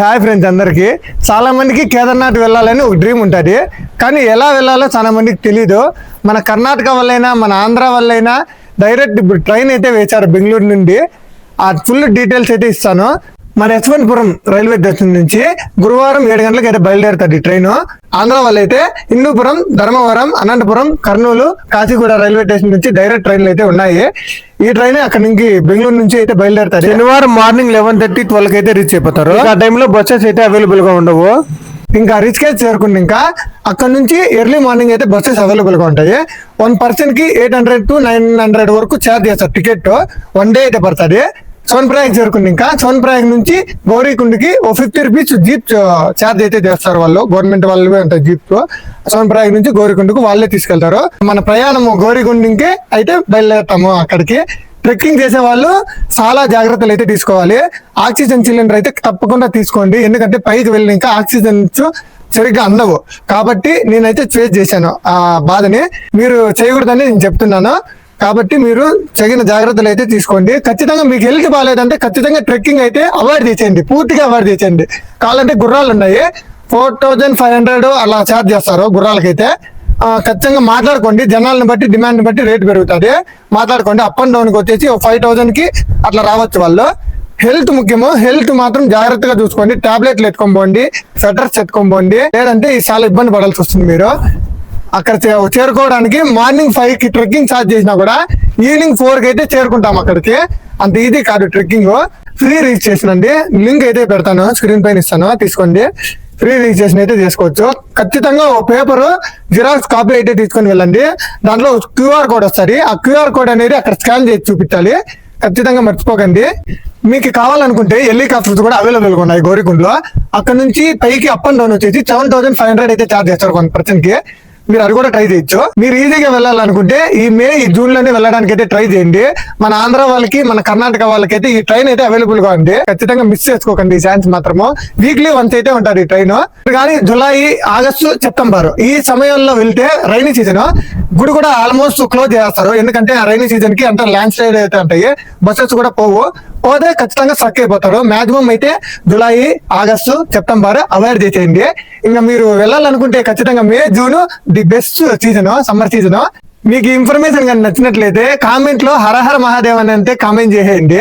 Hi friends, అందరికీ చాలా మందికి కేదార్నాథ్ వెళ్ళాలని ఒక డ్రీమ్ ఉంటుంది. కానీ ఎలా వెళ్ళాలో చాలా మందికి తెలీదు. మన కర్ణాటక వల్లైనా మన ఆంధ్ర వల్లైనా డైరెక్ట్ ఇప్పుడు ట్రైన్ అయితే వేశారు బెంగళూరు నుండి. ఆ ఫుల్ డీటెయిల్స్ అయితే ఇస్తాను. మన యశ్వంతపురం రైల్వే స్టేషన్ నుంచి గురువారం 7 గంటలకు అయితే బయలుదేరుతుంది ట్రైన్. ఆంధ్ర వాళ్ళు అయితే హిందూపురం, ధర్మవరం, అనంతపురం, కర్నూలు, కాచిగూడ రైల్వే స్టేషన్ నుంచి డైరెక్ట్ ట్రైన్లు అయితే ఉన్నాయి. ఈ ట్రైన్ అక్కడ నుంచి బెంగళూరు నుంచి అయితే బయలుదేరుతారు. శనివారం మార్నింగ్ 11:30, 12 అయితే రీచ్ అయిపోతారు. ఆ టైంలో బస్సెస్ అయితే అవైలబుల్ గా ఉండవు. ఇంకా రిచ్కేజ్ చేరుకుంటే ఇంకా అక్కడ నుంచి ఎర్లీ మార్నింగ్ అయితే బస్సెస్ అవైలబుల్ గా ఉంటాయి. 1 person కి 800 to 900 వరకు ఛార్జ్ చేస్తారు టికెట్. 1 డే అయితే పడుతుంది. సోన్ప్రయాగ్ చేరుకుంది. ఇంకా సోన్ప్రయాగ్ నుంచి గౌరీకుండ్కి ఓ 50 రూపీస్ జీప్ ఛార్జ్ అయితే చేస్తారు వాళ్ళు. గవర్నమెంట్ వాళ్ళే ఉంటాయి జీప్. సోన్ప్రయాగ్ నుంచి గౌరీకుండ్కు వాళ్ళే తీసుకెళ్తారు. మన ప్రయాణం గౌరీకుండ్కి అయితే బయలుదేరుతాము. అక్కడికి ట్రెక్కింగ్ చేసే వాళ్ళు చాలా జాగ్రత్తలు అయితే తీసుకోవాలి. ఆక్సిజన్ సిలిండర్ అయితే తప్పకుండా తీసుకోండి. ఎందుకంటే పైకి వెళ్ళి ఇంకా ఆక్సిజన్ సరిగ్గా అందవు. కాబట్టి నేనైతే ఫేస్ చేశాను ఆ బాధని. మీరు చేయకూడదని నేను చెప్తున్నాను. కాబట్టి మీరు తగిన జాగ్రత్తలు అయితే తీసుకోండి. ఖచ్చితంగా మీకు హెల్త్ బాగాలేదంటే ఖచ్చితంగా ట్రెక్కింగ్ అయితే అవాయిడ్ చేసేయండి. పూర్తిగా అవాయిడ్ చేసేయండి. కావాలంటే గుర్రాలు ఉన్నాయి, 4500 అలా ఛార్జ్ చేస్తారు గుర్రాలకైతే. ఖచ్చితంగా మాట్లాడుకోండి. జనాలను బట్టి డిమాండ్ బట్టి రేట్ పెరుగుతుంది. మాట్లాడుకోండి. అప్ అండ్ డౌన్కి వచ్చేసి 5000కి అట్లా రావచ్చు వాళ్ళు. హెల్త్ ముఖ్యము. హెల్త్ మాత్రం జాగ్రత్తగా చూసుకోండి. టాబ్లెట్లు ఎత్తుకొని పోండి, స్వెటర్స్ ఎత్తుకొని పోండి. లేదంటే చాలా ఇబ్బంది పడాల్సి వస్తుంది. మీరు అక్కడ చేరుకోవడానికి మార్నింగ్ 5కి ట్రెక్కింగ్ స్టార్ట్ చేసినా కూడా ఈవినింగ్ 4కి అయితే చేరుకుంటాం అక్కడికి. అంత ఈజీ కాదు ట్రెక్కింగ్. ఫ్రీ రిజిస్ట్రేషన్ అండి. లింక్ అయితే పెడతాను, స్క్రీన్ పైన ఇస్తాను, తీసుకోండి. ఫ్రీ రిజిస్ట్రేషన్ అయితే చేసుకోవచ్చు. ఖచ్చితంగా ఒక పేపర్ జిరాక్స్ కాపీ అయితే తీసుకొని వెళ్ళండి. దాంట్లో క్యూఆర్ కోడ్ వస్తుంది. ఆ క్యూఆర్ కోడ్ అనేది అక్కడ స్కాన్ చేసి చూపించాలి. ఖచ్చితంగా మర్చిపోకండి. మీకు కావాలనుకుంటే హెలికాప్టర్స్ కూడా అవైలబుల్ గా ఉన్నాయి గౌరీకుండ్లో. అక్కడ నుంచి పైకి అప్ అండ్ డౌన్ వచ్చేసి 7500 అయితే ఛార్జ్ చేస్తారు 1 person కి. మీరు అది కూడా ట్రై చేయొచ్చు. మీరు ఈజీగా వెళ్ళాలనుకుంటే ఈ జూన్ లోనే వెళ్ళడానికి అయితే ట్రై చేయండి. మన ఆంధ్ర వాళ్ళకి, మన కర్ణాటక వాళ్ళకి అయితే ఈ ట్రైన్ అయితే అవైలబుల్ గా ఉంది. ఖచ్చితంగా మిస్ చేసుకోకండి ఈ ఛాన్స్ మాత్రము. వీక్లీ వన్స్ అయితే ఉంటుంది ఈ ట్రైన్. కానీ జూలై, ఆగస్టు, సెప్టెంబర్ ఈ సమయంలో వెళ్తే రైనీ సీజన్ గుడి కూడా ఆల్మోస్ట్ క్లోజ్ చేస్తారు. ఎందుకంటే ఆ రైనీ సీజన్ కి అంతా ల్యాండ్ స్లైడ్ అయితే ఉంటాయి. బస్సెస్ కూడా పోతే ఖచ్చితంగా స్ట్రక్ అయిపోతారు. మాక్సిమం అయితే జూలై, ఆగస్టు, సెప్టెంబర్ అవాయిడ్ చేసేయండి. ఇంకా మీరు వెళ్ళాలనుకుంటే ఖచ్చితంగా May, June the best season, summer season. మీకు ఇన్ఫర్మేషన్ కానీ నచ్చినట్లయితే కామెంట్ లో హర హర మహాదేవ్ అని అంటే కామెంట్ చేసేయండి.